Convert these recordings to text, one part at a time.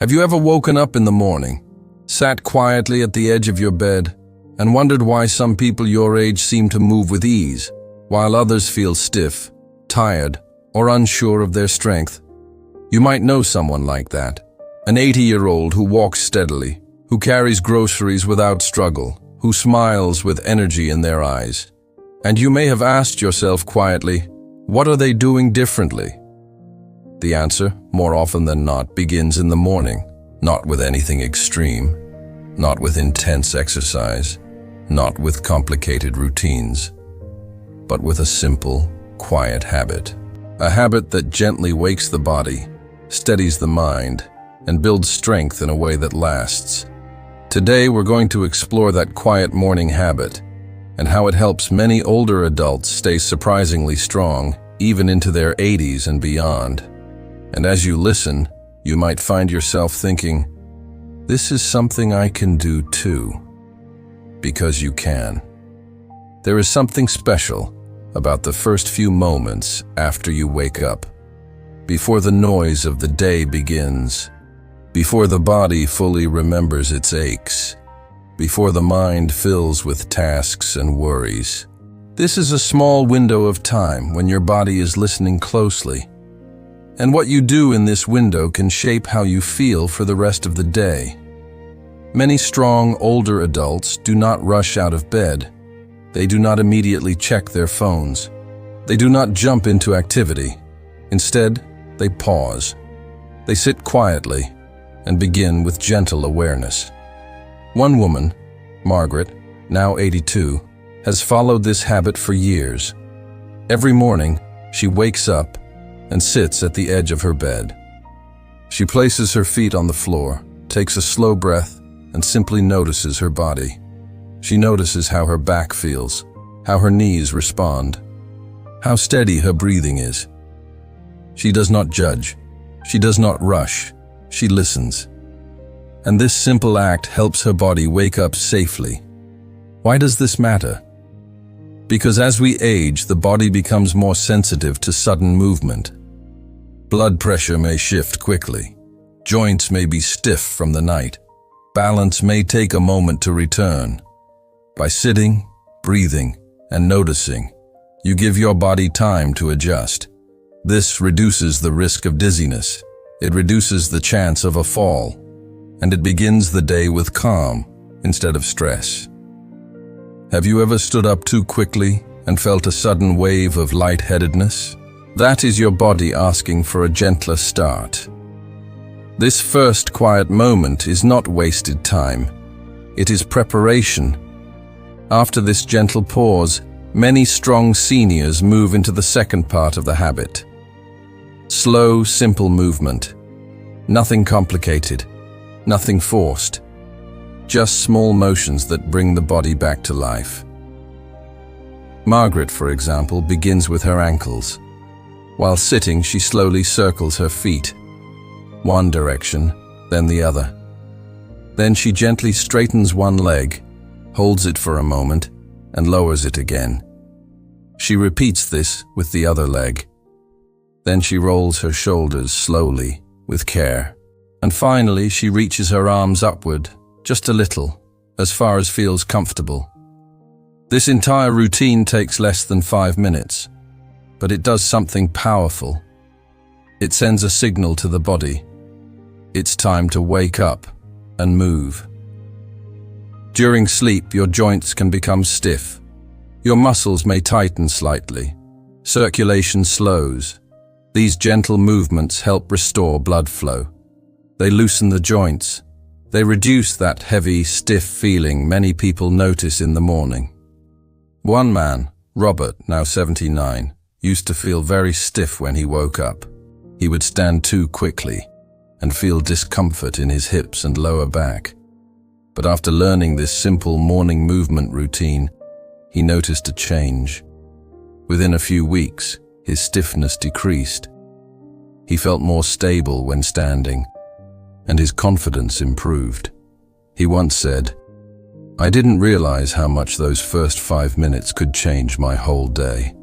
Have you ever woken up in the morning, sat quietly at the edge of your bed, and wondered why some people your age seem to move with ease, while others feel stiff, tired, or unsure of their strength? You might know someone like that. An 80-year-old who walks steadily, who carries groceries without struggle, who smiles with energy in their eyes. And you may have asked yourself quietly, what are they doing differently? The answer, more often than not, begins in the morning, not with anything extreme, not with intense exercise, not with complicated routines, but with a simple, quiet habit. A habit that gently wakes the body, steadies the mind, and builds strength in a way that lasts. Today we're going to explore that quiet morning habit and how it helps many older adults stay surprisingly strong, even into their 80s and beyond. And as you listen, you might find yourself thinking, this is something I can do too. Because you can. There is something special about the first few moments after you wake up, before the noise of the day begins, before the body fully remembers its aches, before the mind fills with tasks and worries. This is a small window of time when your body is listening closely. And what you do in this window can shape how you feel for the rest of the day. Many strong, older adults do not rush out of bed. They do not immediately check their phones. They do not jump into activity. Instead, they pause. They sit quietly and begin with gentle awareness. One woman, Margaret, now 82, has followed this habit for years. Every morning, she wakes up and sits at the edge of her bed. She places her feet on the floor, takes a slow breath, and simply notices her body. She notices how her back feels, how her knees respond, how steady her breathing is. She does not judge. She does not rush. She listens. And this simple act helps her body wake up safely. Why does this matter? Because as we age, the body becomes more sensitive to sudden movement. Blood pressure may shift quickly. Joints may be stiff from the night. Balance may take a moment to return. By sitting, breathing, and noticing, you give your body time to adjust. This reduces the risk of dizziness. It reduces the chance of a fall. And it begins the day with calm instead of stress. Have you ever stood up too quickly and felt a sudden wave of lightheadedness? That is your body asking for a gentler start. This first quiet moment is not wasted time. It is preparation. After this gentle pause, many strong seniors move into the second part of the habit. Slow, simple movement. Nothing complicated. Nothing forced. Just small motions that bring the body back to life. Margaret, for example, begins with her ankles. While sitting, she slowly circles her feet. One direction, then the other. Then she gently straightens one leg, holds it for a moment, and lowers it again. She repeats this with the other leg. Then she rolls her shoulders slowly, with care. And finally, she reaches her arms upward, just a little, as far as feels comfortable. This entire routine takes less than 5 minutes, but it does something powerful. It sends a signal to the body. It's time to wake up and move. During sleep, your joints can become stiff. Your muscles may tighten slightly. Circulation slows. These gentle movements help restore blood flow. They loosen the joints. They reduce that heavy, stiff feeling many people notice in the morning. One man, Robert, now 79, used to feel very stiff when he woke up. He would stand too quickly and feel discomfort in his hips and lower back. But after learning this simple morning movement routine, he noticed a change. Within a few weeks, his stiffness decreased. He felt more stable when standing, and his confidence improved. He once said, "I didn't realize how much those first 5 minutes could change my whole day."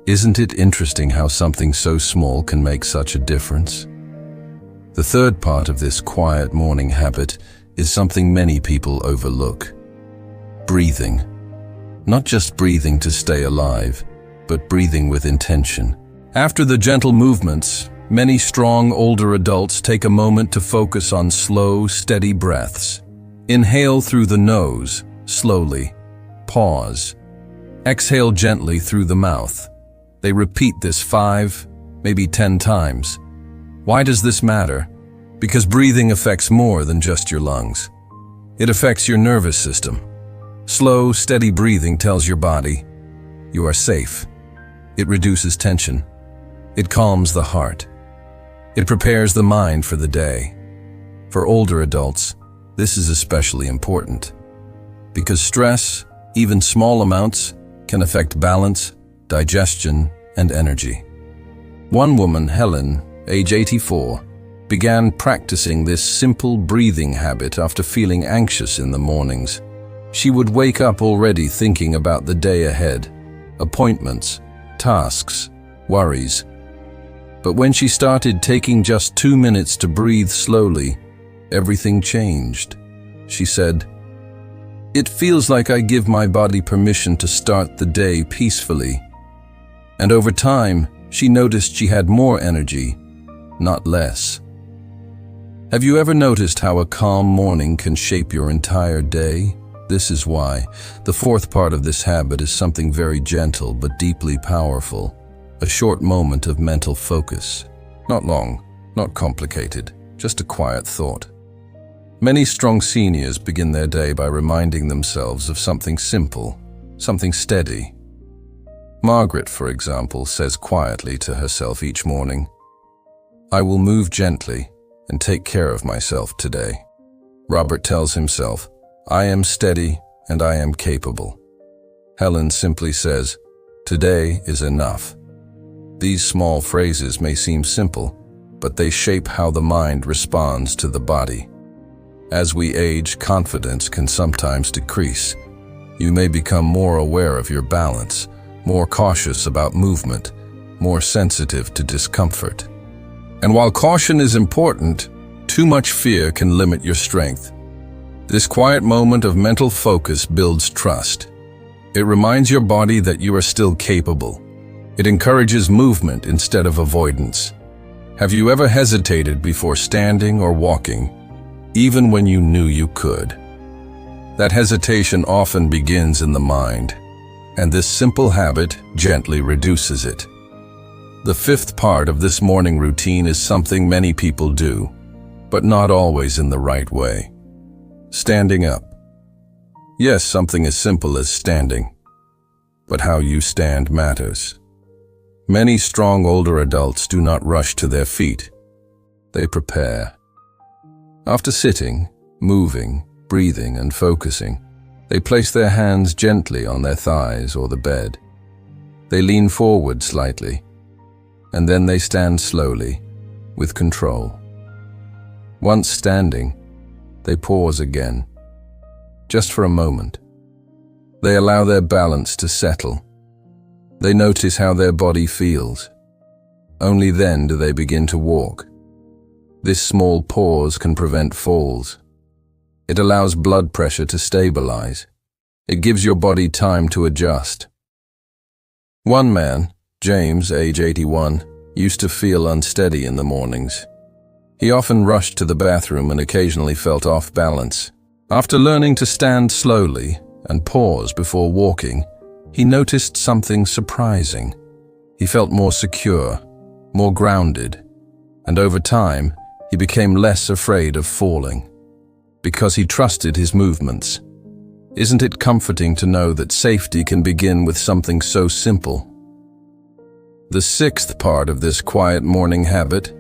Isn't it interesting how something so small can make such a difference? The third part of this quiet morning habit is something many people overlook. Breathing. Not just breathing to stay alive, but breathing with intention. After the gentle movements, many strong older adults take a moment to focus on slow, steady breaths. Inhale through the nose, slowly. Pause. Exhale gently through the mouth. They repeat this 5, maybe 10 times. Why does this matter? Because breathing affects more than just your lungs. It affects your nervous system. Slow, steady breathing tells your body, you are safe. It reduces tension. It calms the heart. It prepares the mind for the day. For older adults, this is especially important. Because stress, even small amounts, can affect balance, digestion, and energy. One woman, Helen, age 84, began practicing this simple breathing habit after feeling anxious in the mornings. She would wake up already thinking about the day ahead, appointments, tasks, worries. But when she started taking just 2 minutes to breathe slowly, everything changed. She said, "It feels like I give my body permission to start the day peacefully." And over time, she noticed she had more energy, not less. Have you ever noticed how a calm morning can shape your entire day? This is why the fourth part of this habit is something very gentle but deeply powerful. A short moment of mental focus. Not long, not complicated, just a quiet thought. Many strong seniors begin their day by reminding themselves of something simple, something steady. Margaret, for example, says quietly to herself each morning, "I will move gently and take care of myself today." Robert tells himself, "I am steady and I am capable." Helen simply says, "Today is enough." These small phrases may seem simple, but they shape how the mind responds to the body. As we age, confidence can sometimes decrease. You may become more aware of your balance, more cautious about movement, more sensitive to discomfort. And while caution is important, too much fear can limit your strength. This quiet moment of mental focus builds trust. It reminds your body that you are still capable. It encourages movement instead of avoidance. Have you ever hesitated before standing or walking, even when you knew you could? That hesitation often begins in the mind, and this simple habit gently reduces it. The fifth part of this morning routine is something many people do, but not always in the right way. Standing up. Yes, something as simple as standing, but how you stand matters. Many strong older adults do not rush to their feet. They prepare. After sitting, moving, breathing, and focusing, they place their hands gently on their thighs or the bed. They lean forward slightly, and then they stand slowly, with control. Once standing, they pause again, just for a moment. They allow their balance to settle. They notice how their body feels. Only then do they begin to walk. This small pause can prevent falls. It allows blood pressure to stabilize. It gives your body time to adjust. One man, James, age 81, used to feel unsteady in the mornings. He often rushed to the bathroom and occasionally felt off balance. After learning to stand slowly and pause before walking, he noticed something surprising. He felt more secure, more grounded, and over time, he became less afraid of falling, because he trusted his movements. Isn't it comforting to know that safety can begin with something so simple? The sixth part of this quiet morning habit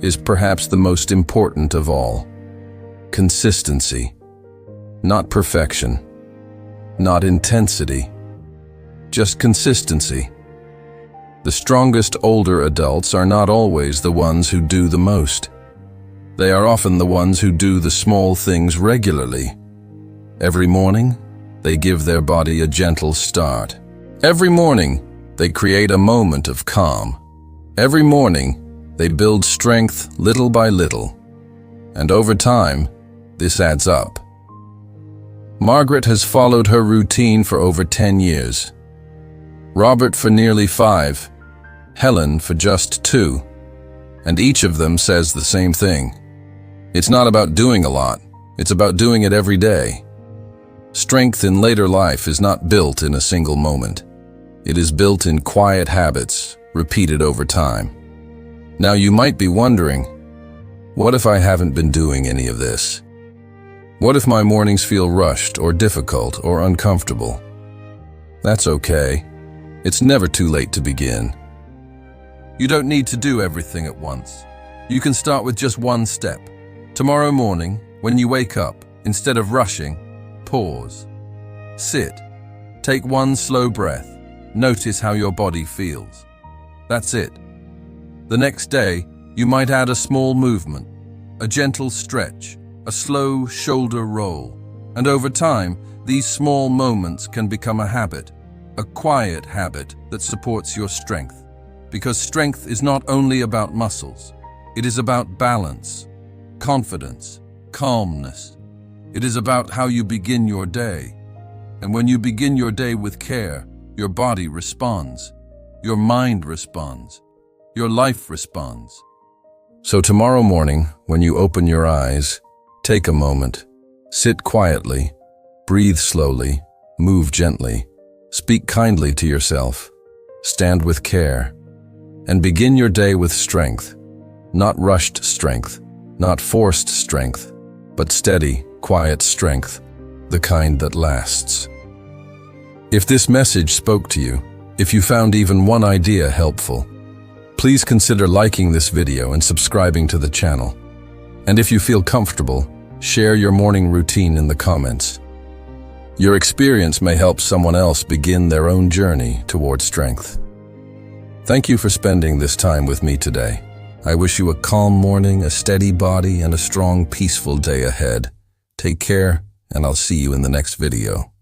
is perhaps the most important of all. Consistency. Not perfection. Not intensity. Just consistency. The strongest older adults are not always the ones who do the most. They are often the ones who do the small things regularly. Every morning, they give their body a gentle start. Every morning, they create a moment of calm. Every morning, they build strength little by little. And over time, this adds up. Margaret has followed her routine for over 10 years. Robert for nearly 5, Helen for just 2, and each of them says the same thing. It's not about doing a lot, it's about doing it every day. Strength in later life is not built in a single moment. It is built in quiet habits, repeated over time. Now you might be wondering, what if I haven't been doing any of this? What if my mornings feel rushed or difficult or uncomfortable? That's okay. It's never too late to begin. You don't need to do everything at once. You can start with just one step. Tomorrow morning, when you wake up, instead of rushing, pause. Sit. Take one slow breath. Notice how your body feels. That's it. The next day, you might add a small movement, a gentle stretch, a slow shoulder roll. And over time, these small moments can become a habit, a quiet habit that supports your strength. Because strength is not only about muscles. It is about balance, confidence, calmness. It is about how you begin your day. And when you begin your day with care, your body responds, your mind responds, your life responds. So tomorrow morning, when you open your eyes, take a moment, sit quietly, breathe slowly, move gently, speak kindly to yourself, stand with care, and begin your day with strength. Not rushed strength, not forced strength, but steady, quiet strength, the kind that lasts. If this message spoke to you, if you found even one idea helpful, please consider liking this video and subscribing to the channel. And if you feel comfortable, share your morning routine in the comments. Your experience may help someone else begin their own journey toward strength. Thank you for spending this time with me today. I wish you a calm morning, a steady body, and a strong, peaceful day ahead. Take care, and I'll see you in the next video.